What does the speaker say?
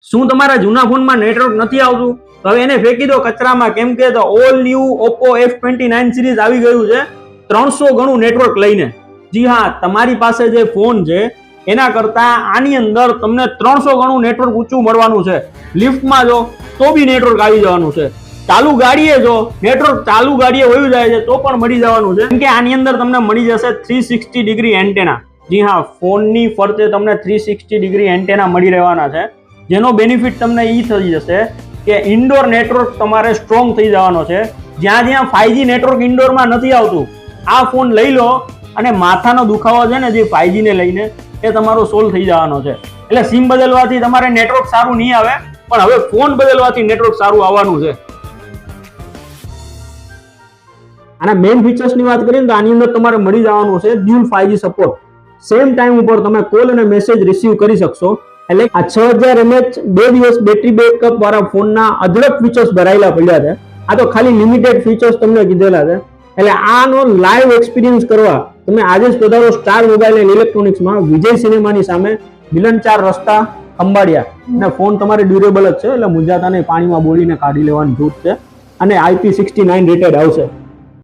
શું તમારા જૂના ફોનમાં નેટવર્ક નથી આવતું? તો હવે એને ફેંકી દો કચરામાં, કેમ કે all new Oppo F29 series આવી ગયું છે 300 ગણું નેટવર્ક લઈને. જી હા, તમારી પાસે જે ફોન છે એના કરતા આની અંદર તમને 300 ગણું નેટવર્ક ઊંચું મળવાનું છે. લિફ્ટમાં જો તો બી નેટવર્ક આવી જવાનું છે. ચાલુ ગાડીએ જો નેટવર્ક ચાલુ ગાડીએ વયું જાય છે તો પણ મળી જવાનું છે. કેમ કે આની અંદર તમને મળી જશે 360 ડિગ્રી એન્ટેના. જી હા, ફોનની ફરતે તમને 360 ડિગ્રી એન્ટેના મળી રહેવાના છે, જેનો બેનિફિટ તમને એ થઈ જશે કે ઇન્ડોર નેટવર્ક તમારે સ્ટ્રોંગ થઈ જવાનો છે. જ્યાં 5G નેટવર્ક ઇન્ડોરમાં નથી આવતું, આ ફોન લઈ લો અને માથાનો દુખાવો છે ને જે 5G ને લઈને એ તમારો સોલ્વ થઈ જવાનો છે. એટલે સિમ બદલવાથી તમારે નેટવર્ક સારું નહીં આવે, પણ હવે ફોન બદલવાથી નેટવર્ક સારું આવવાનું છે. આના મેઇન ફીચર્સની વાત કરીએ તો આની અંદર તમારે મળી જવાનું છે dual 5G support. Same time ઉપર તમે કોલ અને મેસેજ રિસીવ કરી શકશો. એટલે આ 6000 mAh 2 દિવસ બેટરી બેકઅપ વાળા ફોનના અઢળક ફીચર્સ ભરાયેલા પડ્યા છે. આ તો ખાલી લિમિટેડ ફીચર્સ તમને કીધેલા છે. એટલે આનો લાઈવ એક્સપિરિયન્સ કરવા તમે આજે જ પધારો સ્ટાર મોબાઈલ એન્ડ ઇલેક્ટ્રોનિક્સમાં, વિજય સિનેમાની સામે, મિલન 4 રસ્તા, ખંભાળિયા. અને ફોન તમારે ડ્યુરેબલ જ છે, એટલે મૂંઝાતા નહીં, પાણીમાં બોલીને કાઢી લેવાની જરૂર છે અને IP69 રેટેડ આવશે.